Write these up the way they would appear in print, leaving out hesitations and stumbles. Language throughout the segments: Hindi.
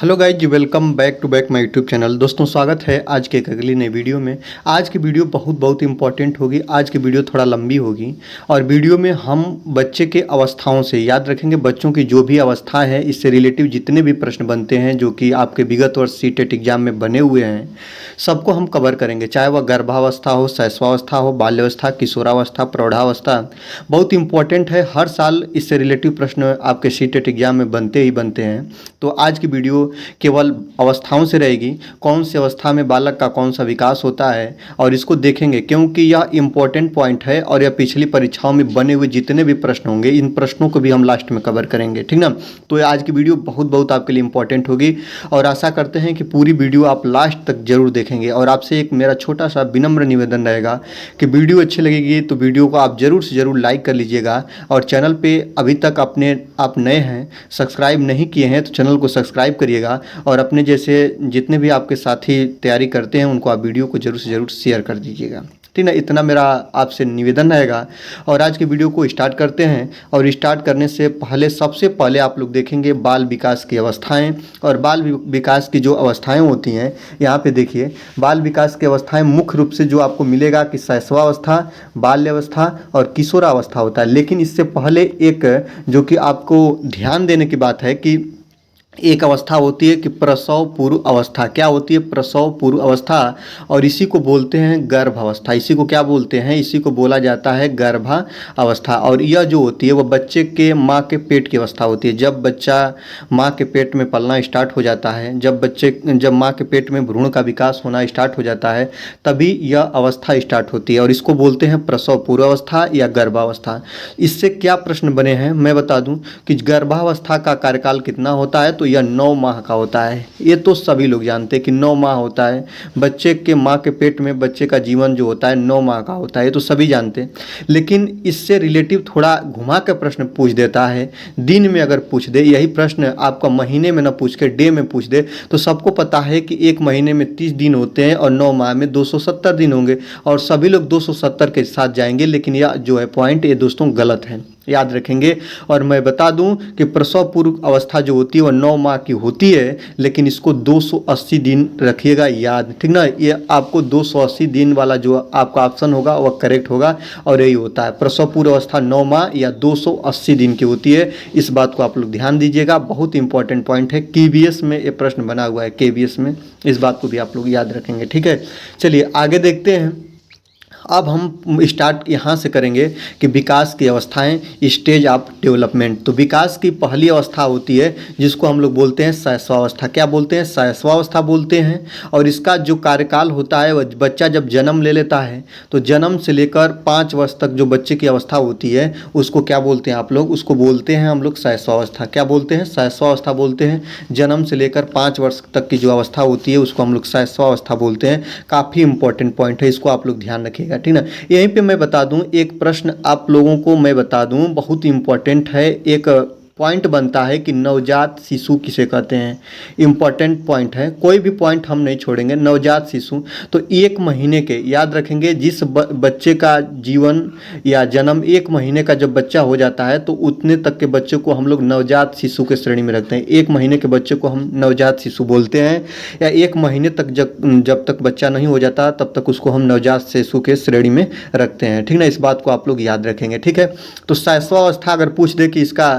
हेलो गाइज जी, welcome back to back my YouTube channel. दोस्तों, स्वागत है आज के एक अगली नई वीडियो में। आज की वीडियो बहुत इंपॉर्टेंट होगी। आज की वीडियो थोड़ा लंबी होगी और वीडियो में हम बच्चे के अवस्थाओं से याद रखेंगे। बच्चों की जो भी अवस्था है, इससे रिलेटिव जितने भी प्रश्न बनते हैं जो कि आपके विगत वर्ष सीटेट एग्जाम में बने हुए हैं, सबको हम कवर करेंगे। चाहे वह गर्भावस्था हो, शैशवावस्था हो, बाल्यावस्था, किशोरावस्था, प्रौढ़ावस्था, बहुत इंपॉर्टेंट है। हर साल इससे रिलेटिव प्रश्न आपके सीटेट एग्जाम में बनते ही बनते हैं। तो आज की वीडियो केवल अवस्थाओं से रहेगी। कौन सी अवस्था में बालक का कौन सा विकास होता है और इसको देखेंगे, क्योंकि यह इंपॉर्टेंट पॉइंट है और यह पिछली परीक्षाओं में बने हुए जितने भी प्रश्न होंगे, इन प्रश्नों को भी हम लास्ट में कवर करेंगे, ठीक ना। तो आज की वीडियो बहुत आपके लिए इंपॉर्टेंट होगी और आशा करते हैं कि पूरी वीडियो आप लास्ट तक जरूर देखेंगे। और आपसे एक मेरा छोटा सा विनम्र निवेदन रहेगा कि वीडियो अच्छी लगेगी तो वीडियो को आप जरूर से जरूर लाइक कर लीजिएगा। और चैनल पे अभी तक आप नए हैं, सब्सक्राइब नहीं किए हैं, तो चैनल को सब्सक्राइब करिएगा और अपने जैसे जितने भी आपके साथी तैयारी करते हैं उनको आप वीडियो को जरूर से जरूर शेयर कर दीजिएगा, ठीक ना। इतना मेरा आपसे निवेदन रहेगा। और आज की वीडियो को स्टार्ट करते हैं। और स्टार्ट करने से पहले सबसे पहले आप लोग देखेंगे बाल विकास की अवस्थाएं। और बाल विकास की जो अवस्थाएं होती हैं, यहाँ पे देखिए, बाल विकास की अवस्थाएं मुख्य रूप से जो आपको मिलेगा कि शैशवावस्था, बाल्यावस्था और किशोरावस्था होता है। लेकिन इससे पहले एक जो कि आपको ध्यान देने की बात है कि एक अवस्था होती है कि प्रसव पूर्व अवस्था। क्या होती है? प्रसव पूर्व अवस्था। और इसी को बोलते हैं गर्भावस्था। इसी को क्या बोलते हैं? इसी को बोला जाता है गर्भावस्था। और यह जो होती है वह बच्चे के माँ के पेट की अवस्था होती है। जब बच्चा माँ के पेट में पलना स्टार्ट हो जाता है, जब माँ के पेट में भ्रूण का विकास होना स्टार्ट हो जाता है, तभी यह अवस्था स्टार्ट होती है और इसको बोलते हैं प्रसव पूर्व अवस्था या गर्भावस्था। इससे क्या प्रश्न बने हैं मैं बता दूं कि गर्भावस्था का कार्यकाल कितना होता है, तो यह 9 माह का होता है। ये तो सभी लोग जानते हैं कि 9 माह होता है। बच्चे के माँ के पेट में बच्चे का जीवन जो होता है 9 माह का होता है, ये तो सभी जानते हैं। लेकिन इससे रिलेटिव थोड़ा घुमा के प्रश्न पूछ देता है। दिन में अगर पूछ दे, यही प्रश्न आपका महीने में ना पूछ के डे में पूछ दे, तो सबको पता है कि एक महीने में 30 दिन होते हैं और 9 माह में 270 दिन होंगे और सभी लोग 270 के साथ जाएंगे। लेकिन यह जो है पॉइंट, ये दोस्तों गलत है, याद रखेंगे। और मैं बता दूं कि प्रसव पूर्व अवस्था जो होती है वह 9 माह की होती है, लेकिन इसको 280 दिन रखिएगा याद, ठीक ना। ये आपको 280 दिन वाला जो आपका ऑप्शन होगा वह करेक्ट होगा और यही होता है। प्रसव पूर्व अवस्था 9 माह या 280 दिन की होती है। इस बात को आप लोग ध्यान दीजिएगा, बहुत इंपॉर्टेंट पॉइंट है। KVS में ये प्रश्न बना हुआ है, KVS में, इस बात को भी आप लोग याद रखेंगे, ठीक है। चलिए आगे देखते हैं। अब हम स्टार्ट यहाँ से करेंगे कि विकास की अवस्थाएं, स्टेज ऑफ डेवलपमेंट। तो विकास की पहली अवस्था होती है जिसको हम लोग बोलते हैं शैशवावस्था। क्या बोलते हैं? शैशवावस्था बोलते हैं। और इसका जो कार्यकाल होता है, वह बच्चा जब जन्म ले लेता है तो जन्म से लेकर 5 वर्ष तक जो बच्चे की अवस्था होती है उसको क्या बोलते हैं आप लोग? उसको बोलते हैं हम लोग शैशवावस्था। क्या बोलते हैं? शैशवावस्था बोलते हैं। जन्म से लेकर 5 वर्ष तक की जो अवस्था होती है उसको हम लोग शैशवावस्था बोलते हैं। काफ़ी इंपॉर्टेंट पॉइंट है, इसको आप लोग ध्यान रखिएगा, ठीक ना। यहीं पे मैं बता दूं, एक प्रश्न आप लोगों को मैं बता दूं, बहुत इंपॉर्टेंट है। एक पॉइंट बनता है कि नवजात शिशु किसे कहते हैं। इंपॉर्टेंट पॉइंट है, कोई भी पॉइंट हम नहीं छोड़ेंगे। नवजात शिशु तो 1 महीने के, याद रखेंगे, जिस बच्चे का जीवन या जन्म 1 महीने का जब बच्चा हो जाता है तो उतने तक के बच्चे को हम लोग नवजात शिशु के श्रेणी में रखते हैं। 1 महीने के बच्चे को हम नवजात शिशु बोलते हैं। या 1 महीने तक जब तक बच्चा नहीं हो जाता तब तक उसको हम नवजात शिशु के श्रेणी में रखते हैं, ठीक ना। इस बात को आप लोग याद रखेंगे, ठीक है। तो शैशवावस्था अगर पूछ दे कि इसका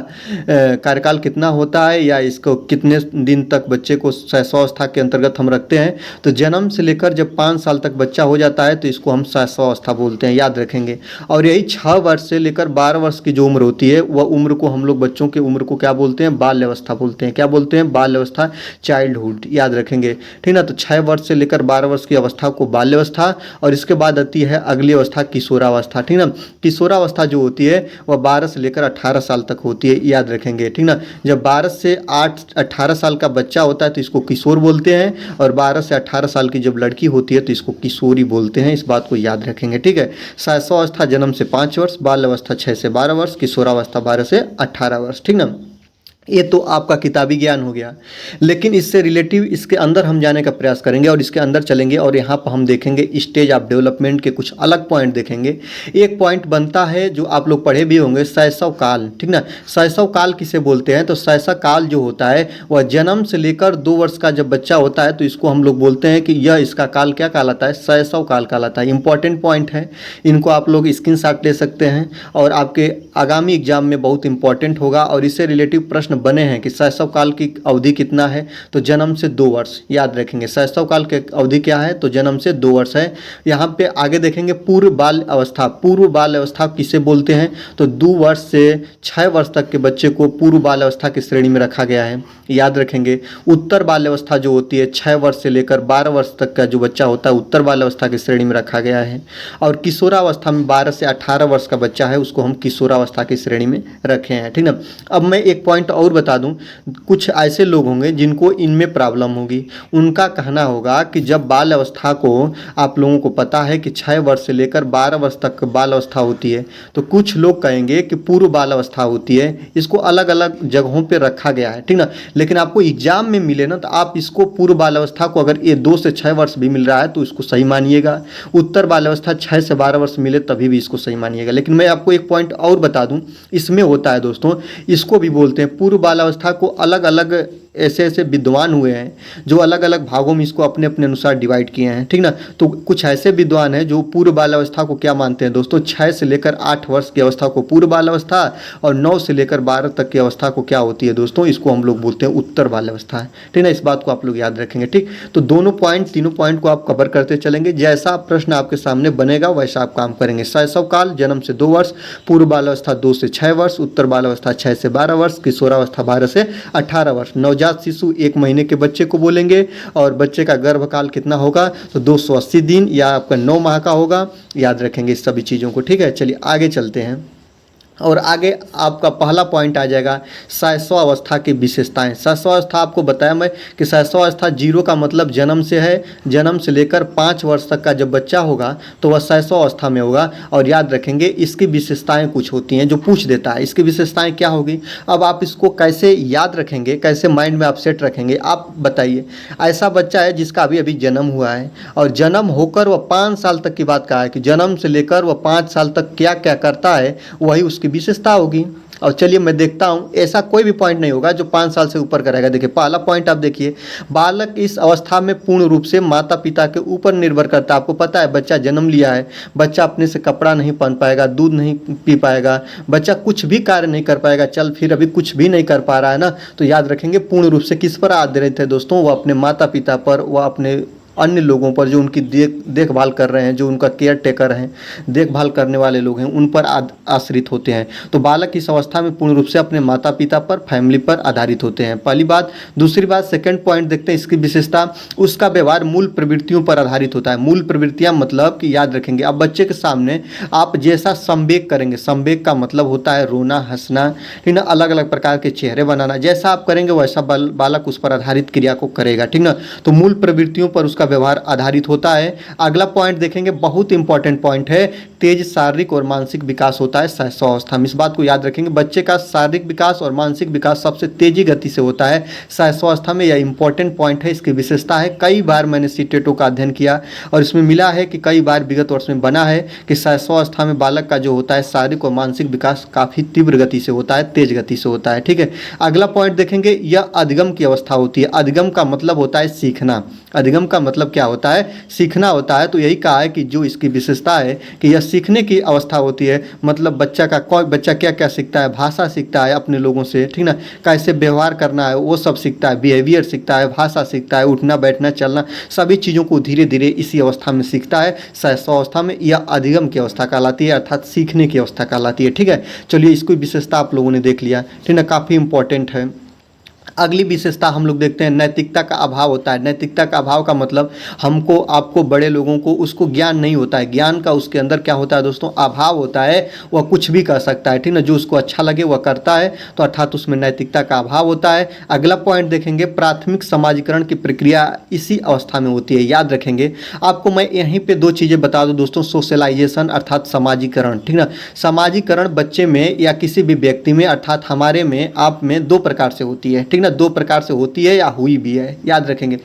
कार्यकाल कितना होता है या इसको कितने दिन तक बच्चे को शैशवावस्था के अंतर्गत हम रखते हैं, तो जन्म से लेकर जब 5 साल तक बच्चा हो जाता है तो इसको हम शैशवावस्था बोलते हैं, याद रखेंगे। और यही 6 वर्ष से लेकर 12 वर्ष की जो उम्र होती है वह उम्र को हम लोग, बच्चों की उम्र को क्या बोलते हैं? बाल्यावस्था बोलते हैं। क्या बोलते हैं? बाल्यावस्था, चाइल्डहुड, याद रखेंगे, ठीक ना। तो 6 वर्ष से लेकर 12 वर्ष की अवस्था को बाल्यावस्था, और इसके बाद आती है अगली अवस्था किशोरावस्था, ठीक ना। किशोरावस्था जो होती है वह 12 से लेकर 18 साल तक होती है, याद रखेंगे, ठीक ना। जब 12 से 18 साल का बच्चा होता है तो इसको किशोर बोलते हैं, और 12 से 18 साल की जब लड़की होती है तो इसको किशोरी बोलते हैं। इस बात को याद रखेंगे, ठीक है। शैशवावस्था जन्म से 5 वर्ष, बाल अवस्था 6 से 12 वर्ष, किशोरावस्था 12 से 18 वर्ष, ठीक ना। ये तो आपका किताबी ज्ञान हो गया, लेकिन इससे रिलेटिव इसके अंदर हम जाने का प्रयास करेंगे और इसके अंदर चलेंगे और यहाँ पर हम देखेंगे स्टेज ऑफ डेवलपमेंट के कुछ अलग पॉइंट देखेंगे। एक पॉइंट बनता है जो आप लोग पढ़े भी होंगे, शैशव काल, ठीक ना। शैशव काल किसे बोलते हैं? तो शैशव काल जो होता है वह जन्म से लेकर 2 वर्ष का जब बच्चा होता है तो इसको हम लोग बोलते हैं कि यह इसका काल क्या कहलाता है? शैशव काल कहलाता है। इंपॉर्टेंट पॉइंट है, इनको आप लोग स्क्रीनशॉट ले सकते हैं और आपके आगामी एग्जाम में बहुत इंपॉर्टेंट होगा। और इससे रिलेटिव प्रश्न बने हैं कि शैशव काल की अवधि कितना है? तो जन्म से 2 वर्ष, याद रखेंगे। शैशव काल की अवधि क्या है? तो जन्म से 2 वर्ष है। यहाँ पे आगे देखेंगे पूर्व बाल अवस्था। पूर्व बाल अवस्था किसे बोलते हैं? तो 2 वर्ष से 6 वर्ष तक के बच्चे को पूर्व बाल अवस्था की श्रेणी में रखा गया है, याद रखेंगे। उत्तर बाल अवस्था जो होती है 6 वर्ष से लेकर 12 वर्ष तक का जो बच्चा होता है उत्तर बाल अवस्था की श्रेणी में रखा गया है। और किशोरावस्था में 12 से 18 वर्ष का बच्चा है उसको हम किशोरावस्था की श्रेणी में रखे हैं, ठीक ना। अब मैं एक पॉइंट और बता दूं, कुछ ऐसे लोग होंगे जिनको इनमें प्रॉब्लम होगी। उनका कहना होगा कि जब बाल अवस्था को आप लोगों को पता है कि 6 वर्ष से लेकर 12 वर्ष तक बाल अवस्था होती है, तो कुछ लोग कहेंगे कि पूर्व बाल अवस्था होती है, इसको अलग अलग जगहों पे रखा गया है, ठीक ना। लेकिन आपको एग्जाम में मिले ना तो आप इसको पूर्व बाल अवस्था को अगर ये 2 से 6 वर्ष भी मिल रहा है तो इसको सही मानिएगा। उत्तर बाल अवस्था 6 से 12 वर्ष मिले तभी भी इसको सही मानिएगा। लेकिन मैं आपको एक पॉइंट और बता दूं, इसमें होता है दोस्तों, इसको भी बोलते हैं पूर्व बाल अवस्था को अलग अलग ऐसे ऐसे विद्वान हुए हैं जो अलग अलग भागों में इसको अपने अपने अनुसार डिवाइड किए हैं, ठीक ना। तो कुछ ऐसे विद्वान हैं जो पूर्व बाल अवस्था को क्या मानते हैं दोस्तों? 6 से लेकर 8 वर्ष की अवस्था को पूर्व बाल अवस्था और 9 से लेकर 12 तक की अवस्था को क्या होती है दोस्तों? इसको हम लोग बोलते हैं उत्तर बाल अवस्था, ठीक ना। इस बात को आप लोग याद रखेंगे, ठीक। तो दोनों पॉइंट, तीनों पॉइंट को आप कवर करते चलेंगे। जैसा प्रश्न आपके सामने बनेगा वैसा आप काम करेंगे। शैशव काल जन्म से 2 वर्ष, पूर्व बाल अवस्था 2 से 6 वर्ष, उत्तर बाल अवस्था 6 से 12 वर्ष, किशोरावस्था 12 से 18 वर्ष। नवजात शिशु 1 महीने के बच्चे को बोलेंगे और बच्चे का गर्भकाल कितना होगा? तो 280 दिन या आपका 9 माह का होगा, याद रखेंगे इस सभी चीज़ों को, ठीक है। चलिए आगे चलते हैं और आगे आपका पहला पॉइंट आ जाएगा शैशव अवस्था की विशेषताएं। शैशव अवस्था आपको बताया मैं कि शैशव अवस्था 0 का मतलब जन्म से है। जन्म से लेकर 5 वर्ष तक का जब बच्चा होगा तो वह शैशव अवस्था में होगा। और याद रखेंगे इसकी विशेषताएं कुछ होती हैं जो पूछ देता है, इसकी विशेषताएं क्या होगी। अब आप इसको कैसे याद रखेंगे, कैसे माइंड में आप सेट रखेंगे, आप बताइए। ऐसा बच्चा है जिसका अभी अभी जन्म हुआ है और जन्म होकर वह 5 साल तक की बात कहा है कि जन्म से लेकर वह 5 साल तक क्या क्या करता है वही उसकी विशेषता होगी। और चलिए मैं देखता हूँ, ऐसा कोई भी पॉइंट नहीं होगा जो 5 साल से ऊपर का रहेगा। देखिए पहला पॉइंट आप देखिए, बालक इस अवस्था में पूर्ण रूप से माता पिता के ऊपर निर्भर करता है। आपको पता है बच्चा जन्म लिया है, बच्चा अपने से कपड़ा नहीं पहन पाएगा, दूध नहीं पी पाएगा, बच्चा कुछ भी कार्य नहीं कर पाएगा, चल फिर अभी कुछ भी नहीं कर पा रहा है ना। तो याद रखेंगे पूर्ण रूप से किस पर आधारित है दोस्तों? वह अपने माता पिता पर, वह अपने अन्य लोगों पर जो उनकी देखभाल कर रहे हैं, जो उनका केयर टेकर हैं, देखभाल करने वाले लोग हैं, उन पर आश्रित होते हैं। तो बालक इस अवस्था में पूर्ण रूप से अपने माता पिता पर, फैमिली पर आधारित होते हैं, पहली बात। दूसरी बात, सेकंड पॉइंट देखते हैं इसकी विशेषता, उसका व्यवहार मूल प्रवृत्तियों पर आधारित होता है। मूल प्रवृत्तियां मतलब कि याद रखेंगे अब बच्चे के सामने आप जैसा संवेग करेंगे, संवेग का मतलब होता है रोना, हंसना, ठीक ना, अलग अलग प्रकार के चेहरे बनाना, जैसा आप करेंगे वैसा बालक उस पर आधारित क्रिया को करेगा, ठीक ना। तो मूल प्रवृत्तियों पर उसका व्यवहार आधारित होता है। अगला पॉइंट देखेंगे, बहुत इंपॉर्टेंट पॉइंट है, तेज शारीरिक और मानसिक विकास होता है शैशव अवस्था में। इस बात को याद रखेंगे, बच्चे का शारीरिक विकास और मानसिक विकास सबसे तेजी गति से होता है शैशव अवस्था में। यह इंपॉर्टेंट पॉइंट है, इसकी विशेषता है। कई बार मैंने सीटेटों का अध्ययन किया और इसमें मिला है कि कई बार विगत वर्ष में बना है कि शैशव अवस्था में बालक का जो होता है शारीरिक और मानसिक विकास काफ़ी तीव्र गति से होता है, तेज गति से होता है, ठीक है। अगला पॉइंट देखेंगे, यह अधिगम की अवस्था होती है। अधिगम का मतलब होता है सीखना। अधिगम का मतलब क्या होता है? सीखना होता है। तो यही कहा है कि जो इसकी विशेषता है कि यह सीखने की अवस्था होती है। मतलब बच्चा क्या क्या सीखता है? भाषा सीखता है अपने लोगों से, ठीक ना, कैसे व्यवहार करना है वो सब सीखता है, बिहेवियर सीखता है, भाषा सीखता है, उठना बैठना चलना, सभी चीज़ों को धीरे धीरे इसी अवस्था में सीखता है। शैशव अवस्था में यह अधिगम की अवस्था कहलाती है, अर्थात सीखने की अवस्था कहलाती है, ठीक है। चलिए इसकी विशेषता आप लोगों ने देख लिया, ठीक ना, काफ़ी इंपॉर्टेंट है। अगली विशेषता हम लोग देखते हैं, नैतिकता का अभाव होता है। नैतिकता का अभाव का मतलब हमको, आपको, बड़े लोगों को उसको ज्ञान नहीं होता है। ज्ञान का उसके अंदर क्या होता है दोस्तों, अभाव होता है। वह कुछ भी कर सकता है, ठीक ना, जो उसको अच्छा लगे वह करता है, तो अर्थात उसमें नैतिकता का अभाव होता है। अगला पॉइंट देखेंगे, प्राथमिक समाजीकरण की प्रक्रिया इसी अवस्था में होती है। याद रखेंगे, आपको मैं यहीं पर दो चीज़ें बता दूँ दोस्तों, सोशलाइजेशन अर्थात समाजीकरण, ठीक ना। समाजीकरण बच्चे में या किसी भी व्यक्ति में अर्थात हमारे में, आप में दो प्रकार से होती है, ठीक ना, दो प्रकार से होती है या हुई भी है। याद रखेंगे,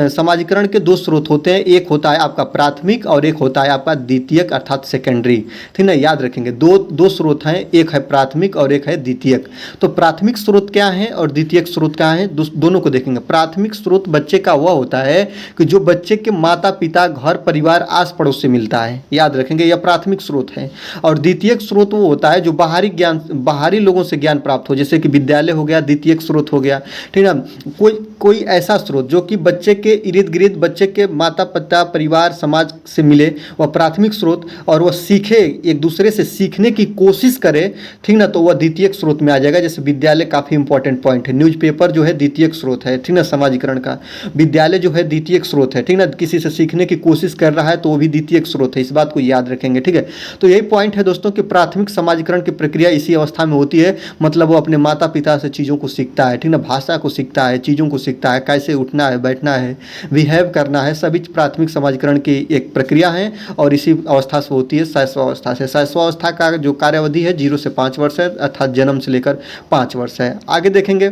समाजीकरण के दो स्रोत होते हैं, एक होता है आपका प्राथमिक और एक होता है आपका द्वितीयक अर्थात सेकेंडरी, ठीक ना। याद रखेंगे, दो स्रोत हैं, एक है प्राथमिक और एक है द्वितीयक। तो प्राथमिक स्रोत क्या है और द्वितीयक स्रोत क्या है, दोनों को देखेंगे। प्राथमिक स्रोत बच्चे का वह होता है कि जो बच्चे के माता पिता, घर परिवार, आस पड़ोस से मिलता है। याद रखेंगे, यह प्राथमिक स्रोत है। और द्वितीयक स्रोत वो होता है जो बाहरी ज्ञान, बाहरी लोगों से ज्ञान प्राप्त हो, जैसे कि विद्यालय हो गया, द्वितीयक स्रोत हो गया, ठीक है। कोई ऐसा स्रोत जो कि बच्चे के इर्द गिर्द, बच्चे के माता पिता, परिवार, समाज से मिले, वह प्राथमिक स्रोत, और वह सीखे, एक दूसरे से सीखने की कोशिश करे, ठीक ना, तो वह द्वितीयक स्रोत में आ जाएगा। जैसे विद्यालय काफ़ी इंपॉर्टेंट पॉइंट है, न्यूज़पेपर जो है द्वितीयक स्रोत है, ठीक ना, समाजीकरण का। विद्यालय जो है द्वितीयक स्रोत है, ठीक ना, किसी से सीखने की कोशिश कर रहा है तो वो भी द्वितीयक स्रोत है, इस बात को याद रखेंगे, ठीक है। तो यही पॉइंट है दोस्तों कि प्राथमिक समाजीकरण की प्रक्रिया इसी अवस्था में होती है, मतलब वो अपने माता पिता से चीज़ों को सीखता है, ठीक ना, भाषा को सीखता है, चीज़ों को सीखता है, कैसे उठना है, बैठना है, बिहेव करना है, सभी प्राथमिक समाजीकरण की एक प्रक्रिया है। और इसी अवस्था से होती है शैशवावस्था से। शैशवावस्था का जो कार्यावधि है 0 से 5 वर्ष है, अर्थात जन्म से लेकर 5 वर्ष है। आगे देखेंगे,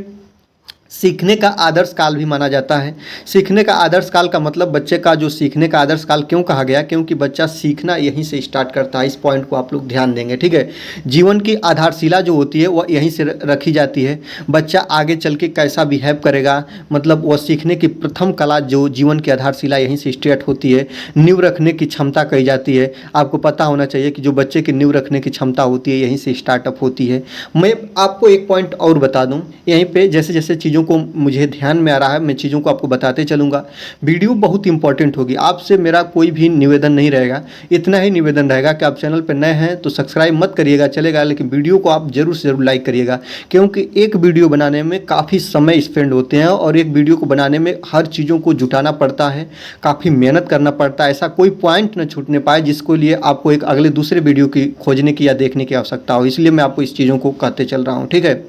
सीखने का आदर्श काल भी माना जाता है। सीखने का आदर्श काल का मतलब, बच्चे का जो सीखने का आदर्श काल क्यों कहा गया, क्योंकि बच्चा सीखना यहीं से स्टार्ट करता है। इस पॉइंट को आप लोग ध्यान देंगे, ठीक है। जीवन की आधारशिला जो होती है वह यहीं से रखी जाती है। बच्चा आगे चल के कैसा बिहेव करेगा, मतलब वह सीखने की प्रथम कला, जो जीवन की आधारशिला यहीं से स्टार्ट होती है। नींव रखने की क्षमता कही जाती है। आपको पता होना चाहिए कि जो बच्चे की नींव रखने की क्षमता होती है यहीं से स्टार्टअप होती है। मैं आपको एक पॉइंट और बता दूँ यहीं पर, जैसे जैसे चीज़ों को मुझे ध्यान में आ रहा है, मैं चीज़ों को आपको बताते चलूँगा। वीडियो बहुत इंपॉर्टेंट होगी, आपसे मेरा कोई भी निवेदन नहीं रहेगा, इतना ही निवेदन रहेगा कि आप चैनल पर नए हैं तो सब्सक्राइब मत करिएगा, चलेगा, लेकिन वीडियो को आप जरूर से जरूर लाइक करिएगा, क्योंकि एक वीडियो बनाने में काफ़ी समय स्पेंड होते हैं और एक वीडियो को बनाने में हर चीज़ों को जुटाना पड़ता है, काफ़ी मेहनत करना पड़ता है। ऐसा कोई पॉइंट न छूटने पाए जिसको लिए आपको एक अगले दूसरे वीडियो की खोजने की या देखने की आवश्यकता हो, इसलिए मैं आपको इस चीज़ों को कहते चल रहा हूँ, ठीक है।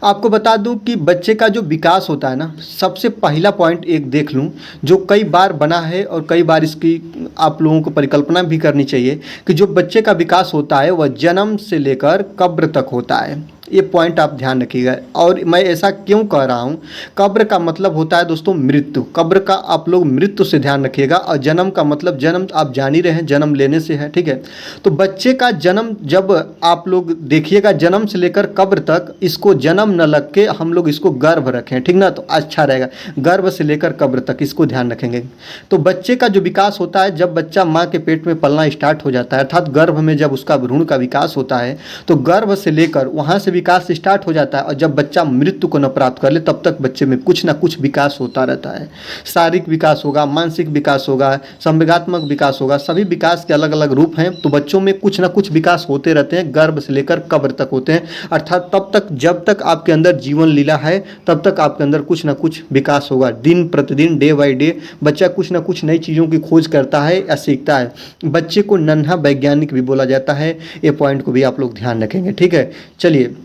आपको बता दूं कि बच्चे का जो विकास होता है ना, सबसे पहला पॉइंट एक देख लूं जो कई बार बना है और कई बार इसकी आप लोगों को परिकल्पना भी करनी चाहिए कि जो बच्चे का विकास होता है वह जन्म से लेकर कब्र तक होता है। ये पॉइंट आप ध्यान रखिएगा। और मैं ऐसा क्यों कह रहा हूँ, कब्र का मतलब होता है दोस्तों मृत्यु, कब्र का आप लोग मृत्यु से ध्यान रखिएगा। और जन्म का मतलब, जन्म आप जान ही रहे हैं, जन्म लेने से है, ठीक है। तो बच्चे का जन्म जब आप लोग देखिएगा, जन्म से लेकर कब्र तक, इसको जन्म न लग के हम लोग इसको गर्भ रखें, ठीक ना, तो अच्छा रहेगा। गर्भ से लेकर कब्र तक इसको ध्यान रखेंगे। तो बच्चे का जो विकास होता है, जब बच्चा माँ के पेट में पलना स्टार्ट हो जाता है, अर्थात गर्भ में जब उसका भ्रूण का विकास होता है, तो गर्भ से लेकर वहाँ से विकास स्टार्ट हो जाता है। और जब बच्चा मृत्यु को न प्राप्त कर ले तब तक बच्चे में कुछ ना कुछ विकास होता रहता है। शारीरिक विकास होगा, मानसिक विकास होगा, संवेगात्मक विकास होगा, सभी विकास के अलग अलग रूप हैं। तो बच्चों में कुछ ना कुछ विकास होते रहते हैं, गर्भ से लेकर कब्र तक होते हैं। अर्थात तब तक, जब तक आपके अंदर जीवन लीला है तब तक आपके अंदर कुछ ना कुछ विकास होगा। दिन प्रतिदिन, डे बाई डे बच्चा कुछ ना कुछ नई चीज़ों की खोज करता है या सीखता है। बच्चे को नन्हा वैज्ञानिक भी बोला जाता है। ये पॉइंट को भी आप लोग ध्यान रखेंगे, ठीक है। चलिए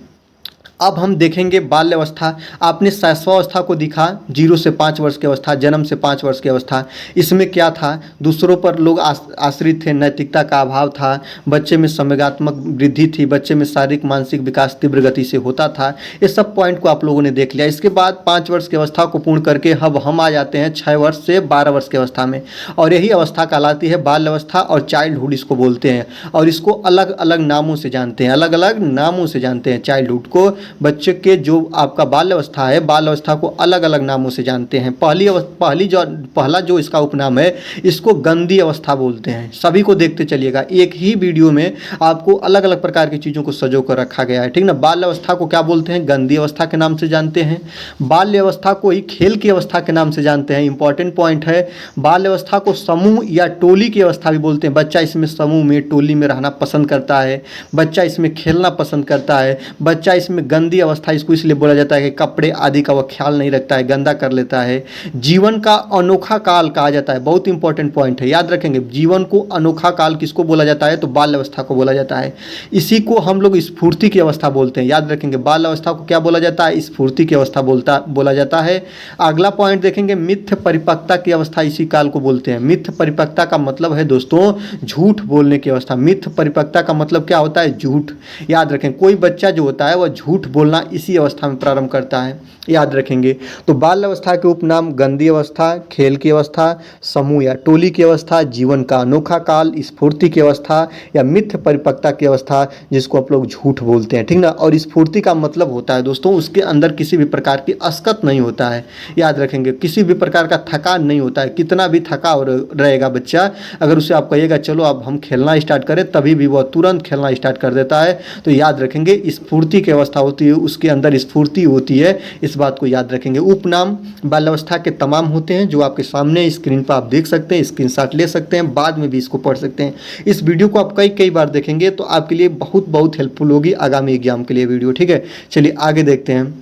अब हम देखेंगे बाल्यावस्था। आपने शैशवावस्था को दिखा, 0 से 5 वर्ष की अवस्था, जन्म से 5 वर्ष की अवस्था। इसमें क्या था, दूसरों पर लोग आश्रित थे, नैतिकता का अभाव था, बच्चे में संवेगात्मक वृद्धि थी, बच्चे में शारीरिक मानसिक विकास तीव्र गति से होता था। ये सब पॉइंट को आप लोगों ने देख लिया। इसके बाद 5 वर्ष की अवस्था को पूर्ण करके अब हम आ जाते हैं 6 वर्ष से 12 वर्ष की अवस्था में, और यही अवस्था कहलाती है बाल्यावस्था और चाइल्डहुड इसको बोलते हैं। और इसको अलग अलग नामों से जानते हैं, अलग अलग नामों से जानते हैं। चाइल्डहुड को, बच्चे के जो आपका बाल अवस्था है, बाल अवस्था को अलग अलग नामों से जानते हैं। पहला जो इसका उपनाम है, इसको गंदी अवस्था बोलते हैं। सभी को देखते चलिएगा, एक ही वीडियो में आपको अलग अलग प्रकार की चीज़ों को सजो कर रखा गया है, ठीक ना। बाल अवस्था को क्या बोलते हैं, गंदी अवस्था के नाम से जानते हैं। बाल्य अवस्था को ही खेल की अवस्था के नाम से जानते हैं। इंपॉर्टेंट पॉइंट है, बाल्य अवस्था को समूह या टोली की अवस्था भी बोलते हैं। बच्चा इसमें समूह में, टोली में रहना पसंद करता है, बच्चा इसमें खेलना पसंद करता है, बच्चा इसमें गंदी अवस्था इसको इसलिए बोला जाता है कि कपड़े आदि का वह ख्याल नहीं रखता है, गंदा कर लेता है। जीवन का अनोखा काल कहा जाता है, बहुत इंपॉर्टेंट पॉइंट है, याद रखेंगे। जीवन को अनोखा काल किसको बोला जाता है? तो बाल अवस्था को बोला जाता है। इसी को हम लोग स्फूर्ति की अवस्था बोलते हैं, याद रखेंगे। बाल अवस्था को क्या बोला जाता है? स्फूर्ति की अवस्था बोला जाता है। अगला पॉइंट देखेंगे, मिथ्य परिपक्वता की अवस्था इसी काल को बोलते हैं। मिथ्य परिपक्वता का मतलब है दोस्तों झूठ बोलने की अवस्था। मिथ्य परिपक्वता का मतलब क्या होता है? झूठ। याद रखें, कोई बच्चा जो होता है वह झूठ बोलना इसी अवस्था में प्रारंभ करता है, याद रखेंगे। तो बाल अवस्था के उपनाम गंदी अवस्था, खेल की अवस्था, समूह या टोली की अवस्था, जीवन का अनोखा काल, स्फूर्ति की अवस्था या मिथ्य परिपक्वता की अवस्था, जिसको आप लोग झूठ बोलते हैं, ठीक ना। और स्फूर्ति का मतलब होता है दोस्तों उसके अंदर किसी भी प्रकार की असकत नहीं होता है, याद रखेंगे। किसी भी प्रकार का थकान नहीं होता है। कितना भी थका रहेगा बच्चा, अगर उसे आप कहिएगा चलो अब हम खेलना स्टार्ट करें, तभी भी वह तुरंत खेलना स्टार्ट कर देता है। तो याद रखेंगे स्फूर्ति की अवस्था होती है, उसके अंदर स्फूर्ति होती है, इस बात को याद रखेंगे। उपनाम बाल्यावस्था के तमाम होते हैं जो आपके सामने स्क्रीन पर आप देख सकते हैं, स्क्रीनशॉट ले सकते हैं, बाद में भी इसको पढ़ सकते हैं। इस वीडियो को आप कई बार देखेंगे तो आपके लिए बहुत हेल्पफुल होगी आगामी एग्जाम के लिए वीडियो, ठीक है। चलिए आगे देखते हैं।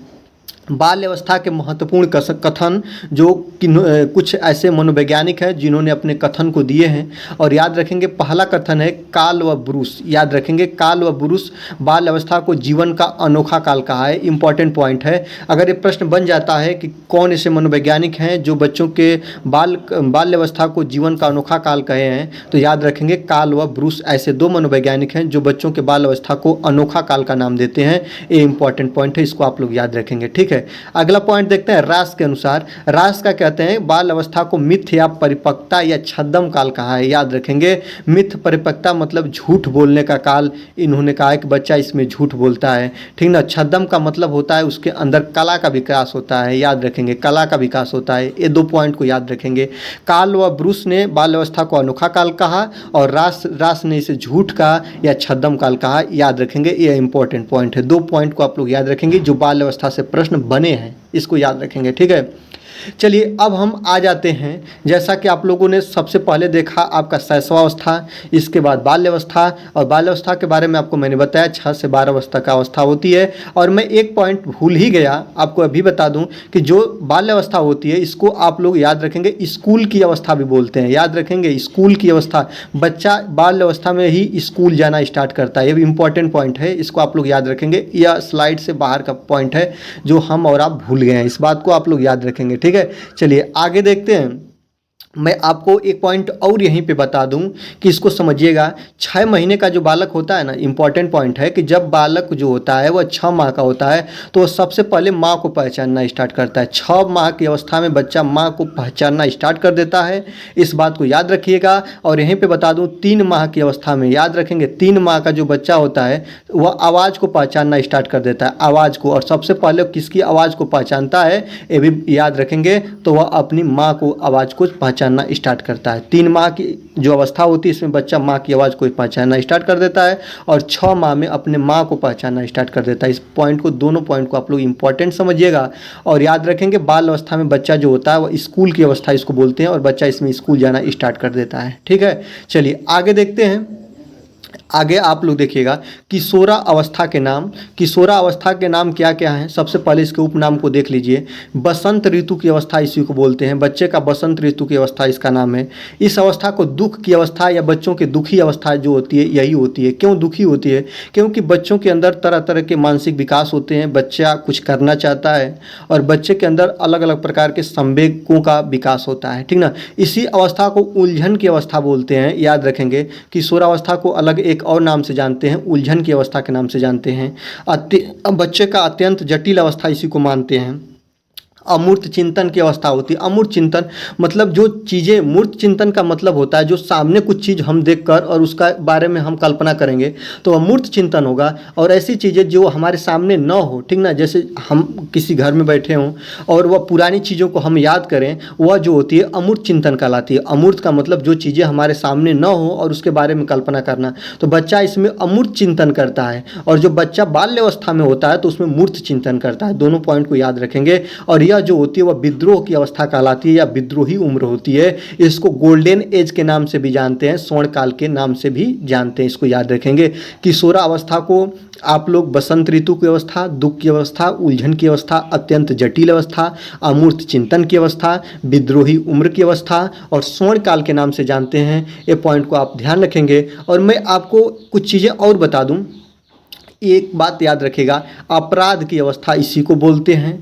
बाल अवस्था के महत्वपूर्ण कथन जो कि कुछ ऐसे मनोवैज्ञानिक हैं जिन्होंने अपने कथन को दिए हैं, और याद रखेंगे पहला कथन है काल व बुरुष। याद रखेंगे काल व बुरुष बाल अवस्था को जीवन का अनोखा काल कहा है, इंपॉर्टेंट पॉइंट है। अगर ये प्रश्न बन जाता है कि कौन ऐसे मनोवैज्ञानिक हैं जो बच्चों के बाल्य अवस्था को जीवन का अनोखा काल कहे हैं, तो याद रखेंगे काल व बुरुष ऐसे दो मनोवैज्ञानिक हैं जो बच्चों के बाल अवस्था को अनोखा काल का नाम देते हैं। ये इंपॉर्टेंट पॉइंट है, इसको आप लोग याद रखेंगे, ठीक है। अगला पॉइंट देखते हैं। रास के अनुसार, रास का कहते हैं बाल अवस्था को मिथ्य या परिपक्वता या छद्म काल कहा है, याद रखेंगे। मिथ्य परिपक्वता मतलब झूठ बोलने का काल, इन्होंने कहा है कि बच्चा इसमें झूठ बोलता है, ठीक ना। छद्म का मतलब होता है उसके अंदर कला का विकास होता है, याद रखेंगे, कला का विकास होता है। ये दो पॉइंट को याद रखेंगे। काल व ब्रूस ने बाल अवस्था को अनोखा काल कहा और रास ने इसे झूठ का या छद्म काल कहा, याद रखेंगे। ये इंपॉर्टेंट पॉइंट है, दो पॉइंट को आप लोग याद रखेंगे जो बाल अवस्था से प्रश्न बने हैं, इसको याद रखेंगे, ठीक है। चलिए अब हम आ जाते हैं, जैसा कि आप लोगों ने सबसे पहले देखा आपका शैशवावस्था, इसके बाद बाल्यावस्था, और बाल्यावस्था के बारे में आपको मैंने बताया 6 से 12 अवस्था का अवस्था होती है। और मैं एक पॉइंट भूल ही गया, आपको अभी बता दूं कि जो बाल्यावस्था होती है इसको आप लोग याद रखेंगे स्कूल की अवस्था भी बोलते हैं, याद रखेंगे स्कूल की अवस्था। बच्चा बाल्यावस्था में ही स्कूल जाना स्टार्ट करता है, ये भी इंपॉर्टेंट पॉइंट है, इसको आप लोग याद रखेंगे। यह स्लाइड से बाहर का पॉइंट है जो हम और आप भूल गए हैं, इस बात को आप लोग याद रखेंगे, ठीक है। चलिए आगे देखते हैं। मैं आपको एक पॉइंट और यहीं पे बता दूं कि इसको समझिएगा। 6 महीने का जो बालक होता है ना, इंपॉर्टेंट पॉइंट है कि जब बालक जो होता है वह 6 माह का होता है तो वह सबसे पहले माँ को पहचानना स्टार्ट करता है। 6 माह की अवस्था में बच्चा माँ को पहचानना स्टार्ट कर देता है, इस बात को याद रखिएगा। और यहीं पे बता दूं 3 माह की अवस्था में, याद रखेंगे 3 माह का जो बच्चा होता है वह आवाज़ को पहचानना स्टार्ट कर देता है, आवाज़ को। और सबसे पहले किसकी आवाज़ को पहचानता है ये भी याद रखेंगे, तो वह अपनी माँ को आवाज़ को पहचानना स्टार्ट करता है। 3 माह की जो अवस्था होती है इसमें बच्चा माँ की आवाज़ को पहचानना स्टार्ट कर देता है और 6 माह में अपने माँ को पहचानना स्टार्ट कर देता है। इस पॉइंट को, दोनों पॉइंट को आप लोग इंपॉर्टेंट समझिएगा और याद रखेंगे। बाल अवस्था में बच्चा जो होता है वह स्कूल की अवस्था इसको बोलते हैं और बच्चा इसमें स्कूल जाना स्टार्ट कर देता है, ठीक है। चलिए आगे देखते हैं। आगे आप लोग देखिएगा किशोरा अवस्था के नाम। किशोरा अवस्था के नाम क्या क्या हैं? सबसे पहले इसके उपनाम को देख लीजिए। बसंत ऋतु की अवस्था इसी को बोलते हैं, बच्चे का बसंत ऋतु की अवस्था इसका नाम है। इस अवस्था को दुख की अवस्था या बच्चों की दुखी अवस्था जो होती है यही होती है। क्यों दुखी होती है? क्योंकि बच्चों के अंदर तरह तरह के मानसिक विकास होते हैं, बच्चा कुछ करना चाहता है और बच्चे के अंदर अलग अलग प्रकार के संवेगों का विकास होता है, ठीक ना। इसी अवस्था को उलझन की अवस्था बोलते हैं, याद रखेंगे। किशोरावस्था को अलग एक और नाम से जानते हैं, उलझन की अवस्था के नाम से जानते हैं। बच्चे का अत्यंत जटिल अवस्था इसी को मानते हैं। अमूर्त चिंतन की अवस्था होती है। अमूर्त चिंतन मतलब जो चीज़ें, मूर्त चिंतन का मतलब होता है जो सामने कुछ चीज़ हम देखकर और उसका बारे में हम कल्पना करेंगे तो अमूर्त चिंतन होगा। और ऐसी चीज़ें जो हमारे सामने न हो, ठीक ना, जैसे हम किसी घर में बैठे हों और वह पुरानी चीज़ों को हम याद करें, वह जो होती है अमूर्त चिंतन कहलाती है। अमूर्त का मतलब जो चीज़ें हमारे सामने न हो और उसके बारे में कल्पना करना, तो बच्चा इसमें अमूर्त चिंतन करता है। और जो बच्चा बाल्यावस्था में होता है तो उसमें मूर्त चिंतन करता है। दोनों पॉइंट को याद रखेंगे। और यह जो होती है वह विद्रोह की अवस्था कहलाती है या विद्रोही उम्र होती है। इसको गोल्डन एज के नाम से भी जानते हैं, स्वर्ण काल के नाम से भी जानते हैं, इसको याद रखेंगे। किशोरावस्था को आप लोग बसंत ऋतु की अवस्था, दुख की अवस्था, उलझन की अवस्था, अत्यंत जटिल अवस्था, अमूर्त चिंतन की अवस्था, विद्रोही उम्र की अवस्था और स्वर्ण काल के नाम से जानते हैं। ये पॉइंट को आप ध्यान रखेंगे। और मैं आपको कुछ चीज़ें और बता दूं, एक बात याद रखिएगा, अपराध की अवस्था इसी को बोलते हैं।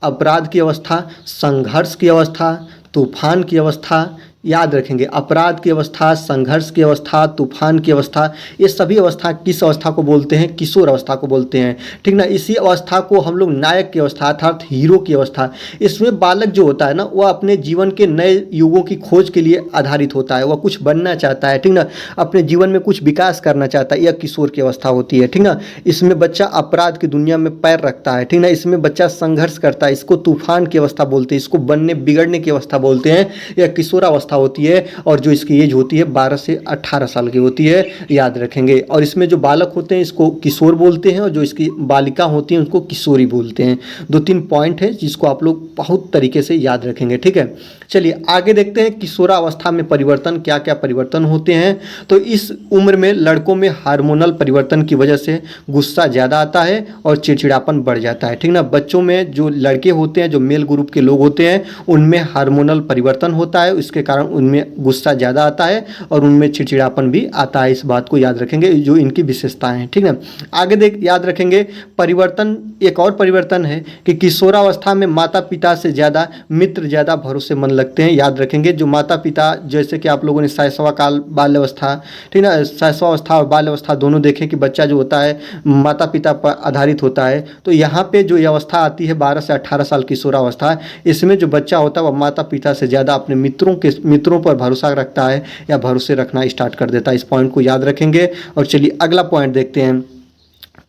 अपराध की अवस्था, संघर्ष की अवस्था, तूफान की अवस्था, याद रखेंगे। अपराध की अवस्था, संघर्ष की अवस्था, तूफान की अवस्था, ये सभी अवस्था किस अवस्था को बोलते हैं? किशोर अवस्था को बोलते हैं, ठीक ना। इसी अवस्था को हम लोग नायक की अवस्था अर्थात हीरो की अवस्था, इसमें बालक जो होता है ना वह अपने जीवन के नए युगों की खोज के लिए आधारित होता है, वह कुछ बनना चाहता है, ठीक ना, अपने जीवन में कुछ विकास करना चाहता है, यह किशोर की अवस्था होती है, ठीक ना। इसमें बच्चा अपराध की दुनिया में पैर रखता है, ठीक ना। इसमें बच्चा संघर्ष करता है, इसको तूफान की अवस्था बोलते हैं, इसको बनने बिगड़ने की अवस्था बोलते हैं, यह किशोर अवस्था होती है। और जो इसकी एज होती है 12 से 18 साल की होती है, याद रखेंगे। और इसमें जो बालक होते हैं इसको किशोर बोलते हैं और जो इसकी बालिका होती हैं उसको किशोरी बोलते हैं। 2-3 पॉइंट है जिसको आप लोग बहुत तरीके से याद रखेंगे, ठीक है। चलिए आगे देखते हैं किशोरावस्था में परिवर्तन, क्या क्या परिवर्तन होते हैं। तो इस उम्र में लड़कों में हार्मोनल परिवर्तन की वजह से गुस्सा ज़्यादा आता है और चिड़चिड़ापन बढ़ जाता है, ठीक ना। बच्चों में जो लड़के होते हैं, जो मेल ग्रुप के लोग होते हैं, उनमें हार्मोनल परिवर्तन होता है, इसके कारण उनमें गुस्सा ज़्यादा आता है और उनमें चिड़चिड़ापन भी आता है। इस बात को याद रखेंगे, जो इनकी विशेषताएं हैं, ठीक है। आगे याद रखेंगे परिवर्तन, एक और परिवर्तन है कि किशोरावस्था में माता पिता से ज़्यादा मित्र ज़्यादा भरोसेमंद लगते हैं, याद रखेंगे। जो माता पिता, जैसे कि आप लोगों ने शैशव काल बाल्यावस्था, ठीक ना, शैशवावस्था और बाल्यावस्था दोनों देखें कि बच्चा जो होता है माता पिता पर आधारित होता है। तो यहाँ पे जो ये अवस्था आती है 12 से 18 साल किशोरावस्था, इसमें जो बच्चा होता है वह माता पिता से ज़्यादा अपने मित्रों पर भरोसा रखता है या भरोसे रखना स्टार्ट कर देता है। इस पॉइंट को याद रखेंगे। और चलिए अगला पॉइंट देखते हैं,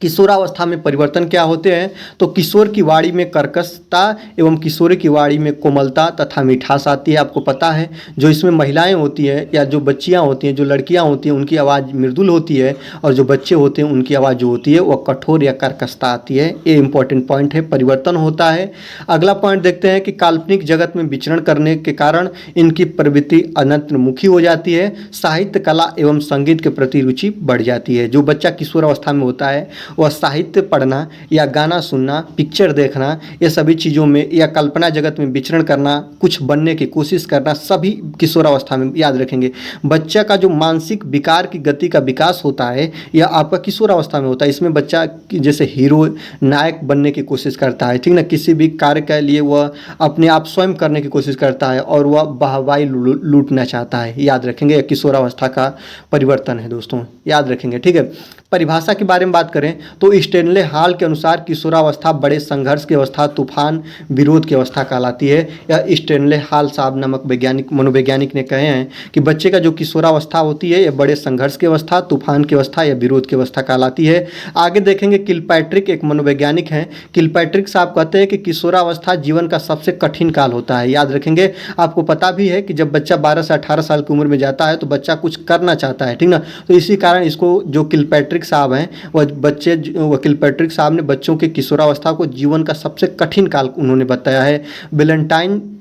किशोरावस्था में परिवर्तन क्या होते हैं। तो किशोर की वाणी में कर्कशता एवं किशोरी की वाणी में कोमलता तथा मिठास आती है। आपको पता है जो इसमें महिलाएं होती हैं या जो बच्चियां होती हैं, जो लड़कियां होती हैं, उनकी आवाज़ मृदुल होती है और जो बच्चे होते हैं उनकी आवाज़ जो होती है वह कठोर या कर्कशता आती है। ये इंपॉर्टेंट पॉइंट है, परिवर्तन होता है। अगला पॉइंट देखते हैं कि काल्पनिक जगत में विचरण करने के कारण इनकी प्रवृत्ति अनंतमुखी हो जाती है। साहित्य, कला एवं संगीत के प्रति रुचि बढ़ जाती है। जो बच्चा किशोरावस्था में होता है वह साहित्य पढ़ना या गाना सुनना, पिक्चर देखना, ये सभी चीज़ों में या कल्पना जगत में विचरण करना, कुछ बनने की कोशिश करना, सभी किशोरावस्था में, याद रखेंगे। बच्चा का जो मानसिक विकार की गति का विकास होता है यह आपका किशोरावस्था में होता है। इसमें बच्चा जैसे हीरो, नायक बनने की कोशिश करता है, ठीक ना। किसी भी कार्य के लिए वह अपने आप स्वयं करने की कोशिश करता है और वह वाहवाही लूटना चाहता है, याद रखेंगे। यह किशोरावस्था का परिवर्तन है दोस्तों, याद रखेंगे, ठीक है। परिभाषा के बारे में बात करें तो स्टेनले हॉल के अनुसार किशोरावस्था बड़े संघर्ष की अवस्था, तूफान, विरोध की अवस्था कहलाती है। यह स्टेनले हॉल साहब नामक वैज्ञानिक, मनोवैज्ञानिक ने कहे हैं कि बच्चे का जो किशोरावस्था होती है यह बड़े संघर्ष की अवस्था, तूफान की अवस्था या विरोध की अवस्था कहलाती है। आगे देखेंगे किलपैट्रिक एक मनोवैज्ञानिक हैं। किलपैट्रिक साहब कहते हैं कि किशोरावस्था जीवन का सबसे कठिन काल होता है, याद रखेंगे। आपको पता भी है कि जब बच्चा 12 से 18 साल की उम्र में जाता है तो बच्चा कुछ करना चाहता है, ठीक ना। तो इसी कारण इसको जो किलपैट्रिक साहब हैं वह किलपैट्रिक साहब ने बच्चों के किशोरावस्था को जीवन का सबसे कठिन काल उन्होंने बताया है।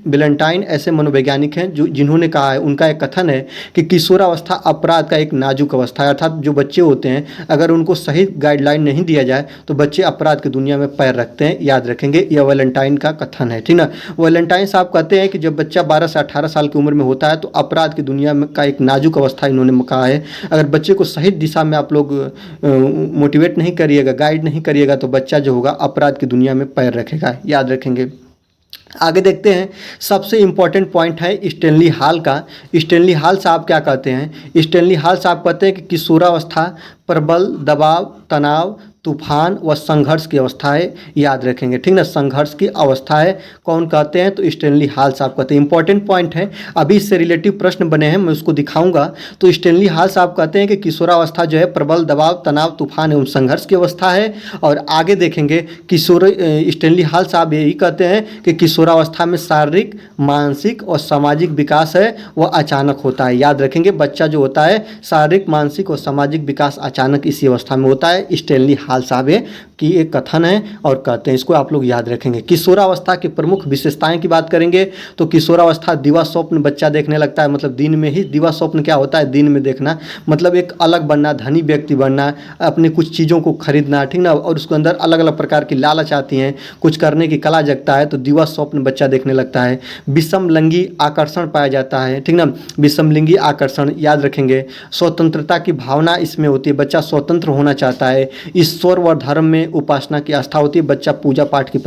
बेलेंटाइन ऐसे मनोवैज्ञानिक हैं जो जिन्होंने कहा है, उनका एक कथन है कि किशोरावस्था अपराध का एक नाजुक अवस्था है। अर्थात जो बच्चे होते हैं अगर उनको सही गाइडलाइन नहीं दिया जाए तो बच्चे अपराध की दुनिया में पैर रखते हैं, याद रखेंगे। यह वेलेंटाइन का कथन है, ठीक ना। वेलेंटाइन साहब कहते हैं कि जब बच्चा 12 से 18 साल की उम्र में होता है तो अपराध की दुनिया में का एक नाजुक अवस्था इन्होंने कहा है। अगर बच्चे को सही दिशा में आप लोग मोटिवेट नहीं करिएगा, गाइड नहीं करिएगा तो बच्चा जो होगा अपराध की दुनिया में पैर रखेगा, याद रखेंगे। आगे देखते हैं, सबसे इम्पॉर्टेंट पॉइंट है स्टेनली हॉल का। स्टेनली हॉल साहब क्या कहते हैं? स्टेनली हॉल साहब कहते हैं कि किशोरावस्था प्रबल दबाव, तनाव, तूफान व संघर्ष की अवस्था है, याद रखेंगे, ठीक ना। संघर्ष की अवस्था है, कौन कहते हैं? तो स्टेनली हॉल साहब कहते हैं। इंपॉर्टेंट पॉइंट है, अभी इससे रिलेटिव प्रश्न बने हैं, मैं उसको दिखाऊंगा। तो स्टेनली हॉल साहब कहते हैं कि किशोरावस्था जो है प्रबल दबाव, तनाव, तूफान एवं संघर्ष की अवस्था है। और आगे देखेंगे स्टेनली हॉल साहब यही कहते हैं कि किशोरावस्था में शारीरिक, मानसिक और सामाजिक विकास है वह अचानक होता है, याद रखेंगे। बच्चा जो होता है शारीरिक, मानसिक और सामाजिक विकास अचानक इसी अवस्था में होता है, स्टेनली हॉल साहब ये कि एक कथन है और कहते हैं, इसको आप लोग याद रखेंगे। किशोरावस्था की प्रमुख विशेषताएं की बात करेंगे तो किशोरावस्था दिवा स्वप्न बच्चा देखने लगता है, मतलब दिन में ही। दिवा स्वप्न क्या होता है? दिन में देखना, मतलब एक अलग बनना, धनी व्यक्ति बनना, अपने कुछ चीज़ों को खरीदना, ठीक ना, और उसके अंदर अलग अलग प्रकार की लालच आती हैं, कुछ करने की कला जगता है, तो दिवा स्वप्न बच्चा देखने लगता है। विषमलिंगी आकर्षण पाया जाता है, ठीक ना, विषमलिंगी आकर्षण याद रखेंगे। स्वतंत्रता की भावना इसमें होती है, बच्चा स्वतंत्र होना चाहता है। ईश्वर व धर्म में उपासना की आस्था होती है, बच्चा पूजा पाठ की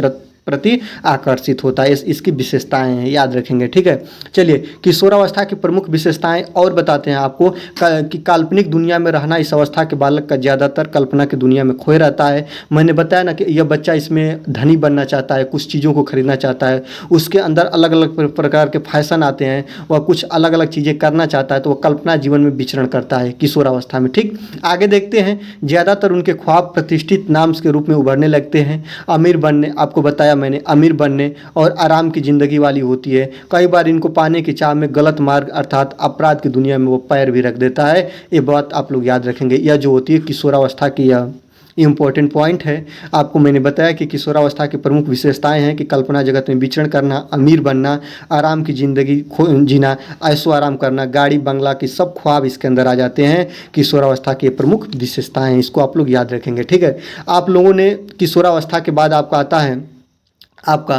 प्रति आकर्षित होता है। इसकी विशेषताएं हैं, याद रखेंगे, ठीक है। चलिए, किशोरावस्था की प्रमुख विशेषताएं और बताते हैं आपको कि काल्पनिक दुनिया में रहना। इस अवस्था के बालक का ज़्यादातर कल्पना की दुनिया में खोए रहता है। मैंने बताया ना कि यह बच्चा इसमें धनी बनना चाहता है, कुछ चीज़ों को खरीदना चाहता है, उसके अंदर अलग अलग प्रकार के फैशन आते हैं, वह कुछ अलग अलग चीज़ें करना चाहता है, तो वह कल्पना जीवन में विचरण करता है किशोरावस्था में, ठीक। आगे देखते हैं, ज़्यादातर उनके ख्वाब प्रतिष्ठित नाम के रूप में उभरने लगते हैं। अमीर बनने, आपको बताया मैंने, अमीर बनने और आराम की ज़िंदगी वाली होती है। कई बार इनको पाने की चाह में गलत मार्ग अर्थात अपराध की दुनिया में वो पैर भी रख देता है। ये बात आप लोग याद रखेंगे। यह जो होती है किशोरावस्था की, यह इम्पोर्टेंट पॉइंट है। आपको मैंने बताया कि किशोरावस्था की प्रमुख विशेषताएं हैं कि कल्पना जगत में विचरण करना, अमीर बनना, आराम की ज़िंदगी जीना, ऐशो आराम करना, गाड़ी बंगला की सब ख्वाब इसके अंदर आ जाते हैं। किशोरावस्था की प्रमुख विशेषताएं हैं, इसको आप लोग याद रखेंगे, ठीक है। आप लोगों ने किशोरावस्था के बाद आपका आता है आपका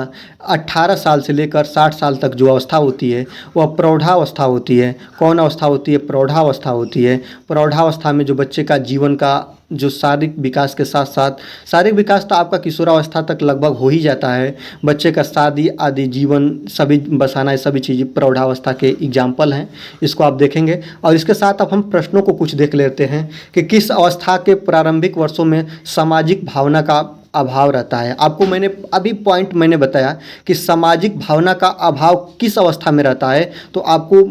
18 साल से लेकर 60 साल तक जो अवस्था होती है वह प्रौढ़ावस्था होती है। कौन अवस्था होती है? प्रौढ़ावस्था होती है। प्रौढ़ावस्था में जो बच्चे का जीवन का जो शारीरिक विकास के साथ साथ, शारीरिक विकास तो आपका किशोरावस्था तक लगभग हो ही जाता है, बच्चे का शादी आदि जीवन सभी बसाना, ये सभी चीज़ें प्रौढ़ावस्था के एग्जाम्पल हैं, इसको आप देखेंगे। और इसके साथ अब हम प्रश्नों को कुछ देख लेते हैं कि किस अवस्था के प्रारंभिक वर्षों में सामाजिक भावना का अभाव रहता है। आपको मैंने अभी पॉइंट मैंने बताया कि सामाजिक भावना का अभाव किस अवस्था में रहता है, तो आपको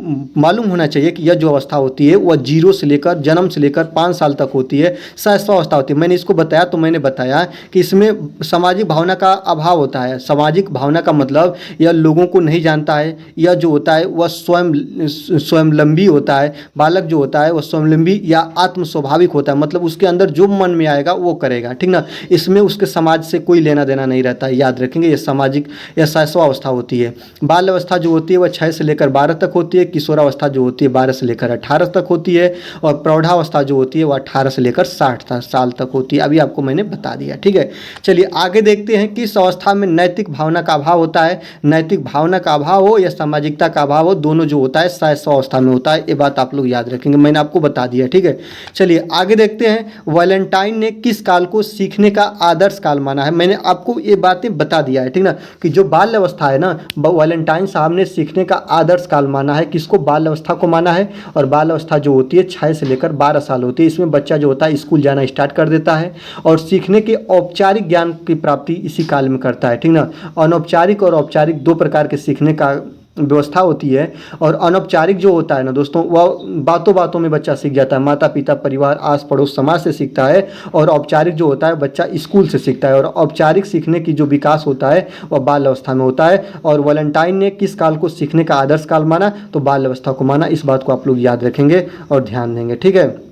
मालूम होना चाहिए कि यह जो अवस्था होती है वह 0 से लेकर, जन्म से लेकर 5 साल तक होती है, शैशवावस्था होती है। मैंने इसको बताया तो मैंने बताया कि इसमें सामाजिक भावना का अभाव होता है। सामाजिक भावना का मतलब यह लोगों को नहीं जानता है, यह जो होता है वह स्वयंलंबी होता है। बालक जो होता है वह स्वयंलंबी या आत्म स्वाभाविक होता है, मतलब उसके अंदर जो मन में आएगा वो करेगा, ठीक ना। इसमें उसके समाज से कोई लेना देना नहीं रहता है, याद रखेंगे। ये सामाजिक या शैशवावस्था होती है। बाल अवस्था जो होती है वह 6 से लेकर 12 तक होती है। किशोरावस्था जो होती है 12 से लेकर 18 तक होती है। और प्रौढ़ावस्था जो होती है वह 18 से लेकर 60 साल तक होती है। अभी आपको मैंने बता दिया, ठीक है। चलिए आगे देखते हैं, किस अवस्था में नैतिक भावना का अभाव होता है। नैतिक भावना का अभाव हो या सामाजिकता का अभाव हो, दोनों जो होता है शैशवावस्था में होता है। ये बात आप लोग याद रखेंगे, मैंने आपको बता दिया, ठीक है। चलिए आगे देखते हैं, वैलेंटाइन ने किस काल को सीखने का आदर्श काल माना है। मैंने आपको ये बातें बता दिया है, ठीक ना, कि जो बाल्य अवस्था है ना, वैलेंटाइन साहब ने सीखने का आदर्श काल माना है। किसको? बाल्य अवस्था को माना है। और बाल्य अवस्था जो होती है 6 से लेकर 12 साल होती है। इसमें बच्चा जो होता है स्कूल जाना स्टार्ट कर देता है और सीखने के औपचारिक ज्ञान की प्राप्ति इसी काल में करता है, ठीक ना। अनौपचारिक और औपचारिक 2 प्रकार के सीखने का व्यवस्था होती है। और अनौपचारिक जो होता है ना दोस्तों, वह बातों बातों में बच्चा सीख जाता है, माता पिता परिवार आस पड़ोस समाज से सीखता है। और औपचारिक जो होता है बच्चा स्कूल से सीखता है। और औपचारिक सीखने की जो विकास होता है वह बाल अवस्था में होता है। और वैलेंटाइन ने किस काल को सीखने का आदर्श काल माना? तो बाल अवस्था को माना। इस बात को आप लोग याद रखेंगे और ध्यान देंगे, ठीक है।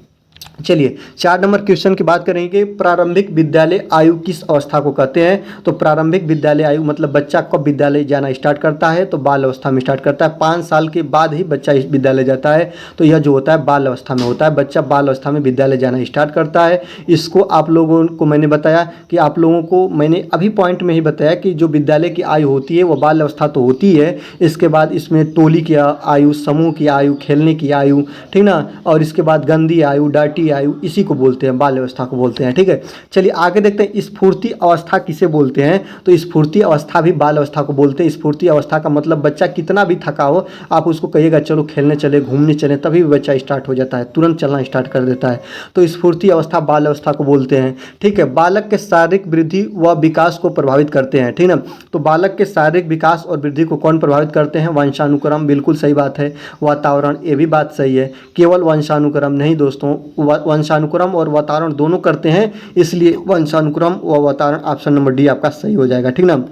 चलिए 4 नंबर क्वेश्चन की बात करेंगे, प्रारंभिक विद्यालय आयु किस अवस्था को कहते हैं। तो प्रारंभिक विद्यालय आयु मतलब बच्चा कब विद्यालय जाना स्टार्ट करता है, तो बाल अवस्था में स्टार्ट करता है। 5 साल के बाद ही बच्चा इस विद्यालय जाता है, तो यह जो होता है बाल अवस्था में होता है। बच्चा बाल अवस्था में विद्यालय जाना स्टार्ट करता है। इसको आप लोगों को मैंने बताया कि आप लोगों को मैंने अभी पॉइंट में ही बताया कि जो विद्यालय की आयु होती है वह बाल अवस्था तो होती है। इसके बाद इसमें टोली की आयु, समूह की आयु, खेलने की आयु, ठीक ना। और इसके बाद गंदी आयु, डार्टी आयु, इसी को बोलते हैं, बाल अवस्था को बोलते हैं, ठीक है। चलिए आगे देखते हैं, स्फूर्ति अवस्था किसे बोलते हैं। तो स्फूर्ति अवस्था भी बाल अवस्था को बोलते हैं। स्फूर्ति अवस्था का मतलब बच्चा कितना भी थका हो, आप उसको कहिएगा चलो खेलने चले, घूमने चले, तभी बच्चा स्टार्ट हो जाता है, तुरंत चलना स्टार्ट कर देता है। तो स्फूर्ति अवस्था बाल अवस्था को बोलते हैं, ठीक है। बालक के शारीरिक वृद्धि व विकास को प्रभावित करते हैं, ठीक ना। तो बालक के शारीरिक विकास और वृद्धि को कौन प्रभावित करते हैं? वंशानुक्रम, बिल्कुल सही बात है। वातावरण, ये भी बात सही है। केवल वंशानुक्रम नहीं दोस्तों, वंशानुक्रम और वातावरण दोनों करते हैं, इसलिए वंशानुक्रम व वातावरण ऑप्शन नंबर डी आपका सही हो जाएगा, ठीक ना।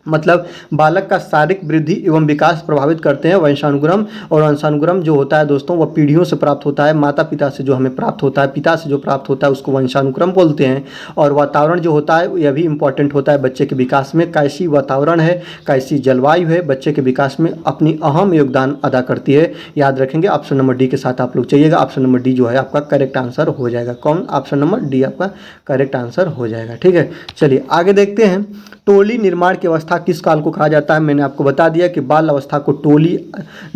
मतलब बालक का शारीरिक वृद्धि एवं विकास प्रभावित करते हैं वंशानुक्रम। और वंशानुक्रम जो होता है दोस्तों वह पीढ़ियों से प्राप्त होता है, माता पिता से जो हमें प्राप्त होता है, पिता से जो प्राप्त होता है उसको वंशानुक्रम बोलते हैं। और वातावरण जो होता है यह भी इम्पॉर्टेंट होता है बच्चे के विकास में। कैसी वातावरण है, कैसी जलवायु है, बच्चे के विकास में अपनी अहम योगदान अदा करती है। याद रखेंगे। ऑप्शन नंबर डी के साथ आप लोग चाहिएगा। ऑप्शन नंबर डी जो है आपका करेक्ट आंसर हो जाएगा। कौन? ऑप्शन नंबर डी आपका करेक्ट आंसर हो जाएगा। ठीक है, चलिए आगे देखते हैं। टोली निर्माण की अवस्था किस काल को कहा जाता है? मैंने आपको बता दिया कि बाल अवस्था को टोली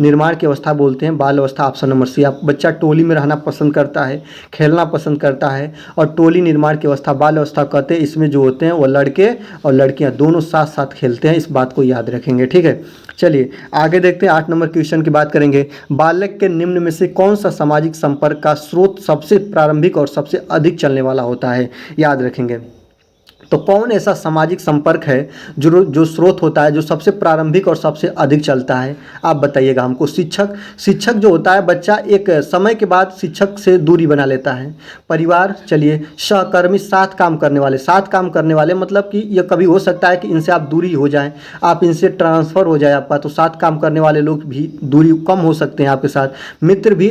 निर्माण की अवस्था बोलते हैं। बाल अवस्था ऑप्शन नंबर सी। आप बच्चा टोली में रहना पसंद करता है, खेलना पसंद करता है, और टोली निर्माण की अवस्था बाल अवस्था कहते हैं। इसमें जो होते हैं वो लड़के और लड़कियां दोनों साथ साथ खेलते हैं। इस बात को याद रखेंगे। ठीक है, चलिए आगे देखते हैं। 8 नंबर क्वेश्चन की बात करेंगे। बालक के निम्न में से कौन सा सामाजिक संपर्क का स्रोत सबसे प्रारंभिक और सबसे अधिक चलने वाला होता है? याद रखेंगे। तो कौन ऐसा सामाजिक संपर्क है जो स्रोत होता है, जो सबसे प्रारंभिक और सबसे अधिक चलता है? आप बताइएगा हमको। शिक्षक जो होता है, बच्चा एक समय के बाद शिक्षक से दूरी बना लेता है। परिवार, चलिए सहकर्मी, साथ काम करने वाले मतलब कि यह कभी हो सकता है कि इनसे आप दूरी हो जाएं, आप इनसे ट्रांसफ़र हो जाए आपका, तो साथ काम करने वाले लोग भी दूरी कम हो सकते हैं आपके साथ। मित्र भी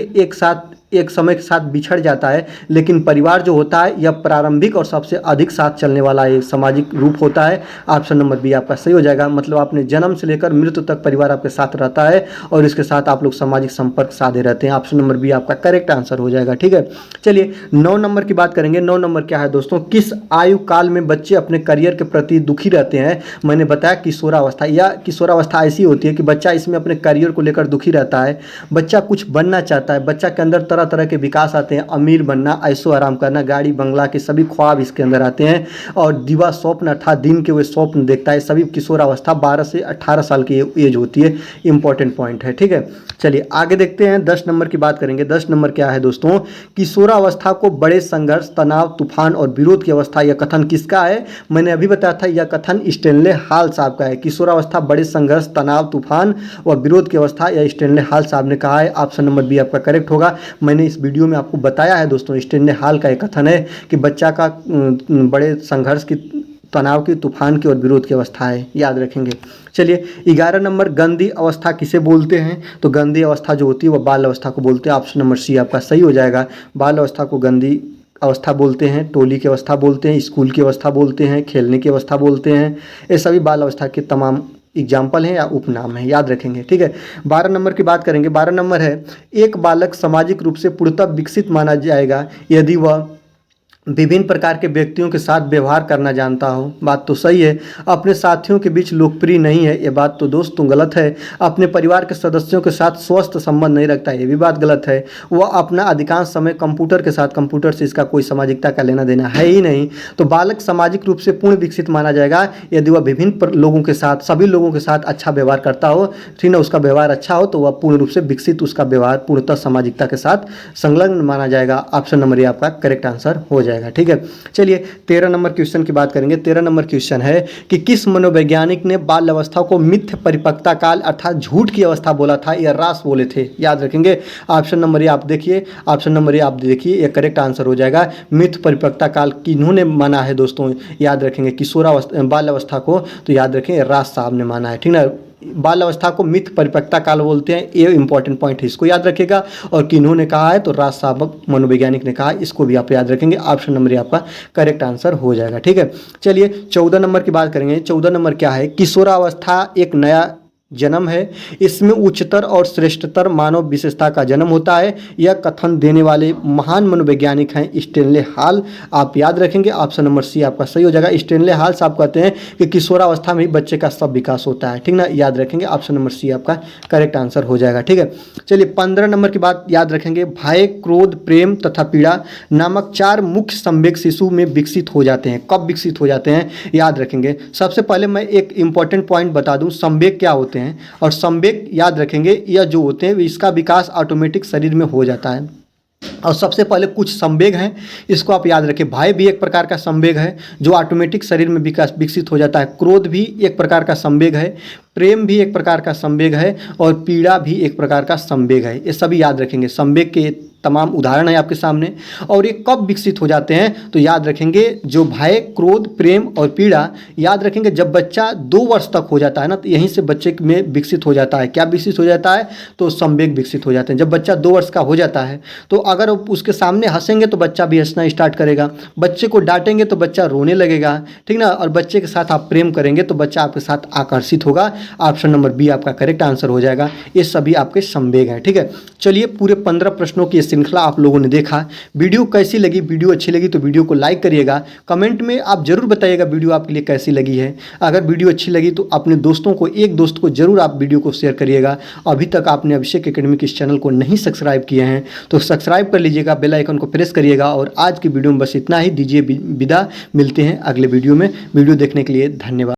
एक समय के साथ बिछड़ जाता है, लेकिन परिवार जो होता है यह प्रारंभिक और सबसे अधिक साथ चलने वाला एक सामाजिक रूप होता है। ऑप्शन नंबर बी आपका सही हो जाएगा। मतलब आपने जन्म से लेकर मृत्यु तक परिवार आपके साथ रहता है और इसके साथ आप लोग सामाजिक संपर्क साधे रहते हैं। ऑप्शन नंबर बी आपका करेक्ट आंसर हो जाएगा। ठीक है, चलिए 9 नंबर की बात करेंगे। 9 नंबर क्या है दोस्तों? किस आयु काल में बच्चे अपने करियर के प्रति दुखी रहते हैं? मैंने बताया किशोरावस्था। या किशोरावस्था ऐसी होती है कि बच्चा इसमें अपने करियर को लेकर दुखी रहता है, बच्चा कुछ बनना चाहता है, बच्चा के अंदर तरह तरह के विकास आते हैं। अमीर बनना, ऐशो आराम करना, गाड़ी बंगला के सभी ख्वाब इसके अंदर आते हैं। और दिवा स्वप्न अर्थात दिन के वे स्वप्न देखता है। सभी किशोरावस्था 12 से 18 साल की एज होती है। इंपॉर्टेंट पॉइंट है। ठीक है, चलिए आगे देखते हैं। 10 नंबर की बात करेंगे। 10 नंबर क्या है दोस्तों? किशोरावस्था को बड़े संघर्ष, तनाव, तूफान और विरोध की अवस्था। यह कथन किसका है? मैंने अभी बताया था यह कथन स्टैनले हॉल साहब का है। किशोरावस्था बड़े संघर्ष, तनाव, तूफान और विरोध की अवस्था, यह स्टैनले हॉल साहब ने कहा है। ऑप्शन नंबर बी आपका करेक्ट होगा। मैंने इस वीडियो में आपको बताया है दोस्तों, स्टैनले हॉल का एक कथन है कि बच्चा का बड़े संघर्ष की, तनाव की, तूफान की और विरोध की अवस्था है। याद रखेंगे। चलिए 11 नंबर, गंदी अवस्था किसे बोलते हैं? तो गंदी अवस्था जो होती है वह बाल अवस्था को बोलते हैं। ऑप्शन नंबर सी आपका सही हो जाएगा। बाल अवस्था को गंदी अवस्था बोलते हैं, टोली की अवस्था बोलते हैं, स्कूल की अवस्था बोलते हैं, खेलने की अवस्था बोलते हैं। ये सभी बाल अवस्था के तमाम एग्जाम्पल हैं या उपनाम है। याद रखेंगे। ठीक है, 12 नंबर की बात करेंगे। 12 नंबर है, एक बालक सामाजिक रूप से पूर्णतः विकसित माना जाएगा यदि वह विभिन्न प्रकार के व्यक्तियों के साथ व्यवहार करना जानता हो। बात तो सही है। अपने साथियों के बीच लोकप्रिय नहीं है, ये बात तो दोस्तों गलत है। अपने परिवार के सदस्यों के साथ स्वस्थ संबंध नहीं रखता, ये भी बात गलत है। वह अपना अधिकांश समय कंप्यूटर के साथ, कंप्यूटर से इसका कोई सामाजिकता का लेना देना है ही नहीं। तो बालक सामाजिक रूप से पूर्ण विकसित माना जाएगा यदि वह विभिन्न लोगों के साथ, सभी लोगों के साथ अच्छा व्यवहार करता हो। ठीक ना, उसका व्यवहार अच्छा हो तो वह पूर्ण रूप से विकसित, उसका व्यवहार पूर्णतः सामाजिकता के साथ संलग्न माना जाएगा। ऑप्शन नंबर ए आपका करेक्ट आंसर हो जाएगा। ठीक है, चलिए 13 नंबर क्वेश्चन की बात करेंगे। 13 नंबर क्वेश्चन है कि किस मनोवैज्ञानिक ने बाल अवस्था को मिथ्य परिपक्वता काल अर्थात झूठ की अवस्था बोला था या रास बोले थे? याद रखेंगे। ऑप्शन नंबर ए आप देखिए, ऑप्शन नंबर ए आप देखिए, ये करेक्ट आंसर हो जाएगा। मिथ्य परिपक्वता काल किन्होंने माना है दोस्तों? याद रखेंगे किशोरावस्था, बाल अवस्था को तो याद रखें रास साहब ने माना है। ठीक ना, बाल अवस्था को मिथ्य परिपक्वता काल बोलते हैं। ये इंपॉर्टेंट पॉइंट है, इसको याद रखिएगा। और किन्होंने कहा है? तो राज साहब मनोवैज्ञानिक ने कहा, इसको भी आप याद रखेंगे। ऑप्शन नंबर आपका करेक्ट आंसर हो जाएगा। ठीक है, चलिए 14 नंबर की बात करेंगे। 14 नंबर क्या है? किशोरावस्था एक नया जन्म है, इसमें उच्चतर और श्रेष्ठतर मानव विशेषता का जन्म होता है। यह कथन देने वाले महान मनोवैज्ञानिक हैं स्टैनले हॉल। आप याद रखेंगे। ऑप्शन नंबर सी आपका सही हो जाएगा। स्टैनले हॉल साहब कहते हैं कि किशोरावस्था में ही बच्चे का सब विकास होता है। ठीक ना, याद रखेंगे। ऑप्शन नंबर सी आपका करेक्ट आंसर हो जाएगा। ठीक है, चलिए 15 नंबर की बात याद रखेंगे। भय, क्रोध, प्रेम तथा पीड़ा नामक 4 मुख्य संवेग शिशु में विकसित हो जाते हैं। कब विकसित हो जाते हैं? याद रखेंगे। सबसे पहले मैं एक इंपॉर्टेंट पॉइंट बता दूं, संवेग क्या होते हैं। और संवेग याद रखेंगे, यह जो होते हैं इसका विकास ऑटोमेटिक शरीर में हो जाता है। और सबसे पहले कुछ संवेग हैं, इसको आप याद रखें। भय भी एक प्रकार का संवेग है जो ऑटोमेटिक शरीर में विकसित हो जाता है। क्रोध भी एक प्रकार का संवेग है, प्रेम भी एक प्रकार का संवेग है और पीड़ा भी एक प्रकार का संवेग है। ये सभी याद रखेंगे। संवेग के तमाम उदाहरण है आपके सामने। और ये कब विकसित हो जाते हैं, तो याद रखेंगे जो भय, क्रोध, प्रेम और पीड़ा, याद रखेंगे जब बच्चा 2 वर्ष तक हो जाता है ना, तो यहीं से बच्चे में विकसित हो जाता है। क्या विकसित हो जाता है, तो संवेग विकसित हो जाते हैं। जब बच्चा 2 वर्ष का हो जाता है तो अगर उसके सामने हंसेंगे तो बच्चा भी हंसना स्टार्ट करेगा, बच्चे को डांटेंगे तो बच्चा रोने लगेगा, ठीक ना, और बच्चे के साथ आप प्रेम करेंगे तो बच्चा आपके साथ आकर्षित होगा। ऑप्शन नंबर बी आपका करेक्ट आंसर हो जाएगा। ये सभी आपके संवेग हैं, ठीक है। चलिए, पूरे 15 प्रश्नों की श्रृंखला आप लोगों ने देखा। वीडियो कैसी लगी, वीडियो अच्छी लगी तो वीडियो को लाइक करिएगा। कमेंट में आप जरूर बताइएगा वीडियो आपके लिए कैसी लगी है। अगर वीडियो अच्छी लगी तो अपने दोस्तों को, एक दोस्त को जरूर आप वीडियो को शेयर करिएगा। अभी तक आपने अभिषेक एकेडमिक इस चैनल को नहीं सब्सक्राइब किए हैं तो सब्सक्राइब कर लीजिएगा, बेल आइकन को प्रेस करिएगा। और आज की वीडियो में बस इतना ही, दीजिए विदा। मिलते हैं अगले वीडियो में। वीडियो देखने के लिए धन्यवाद।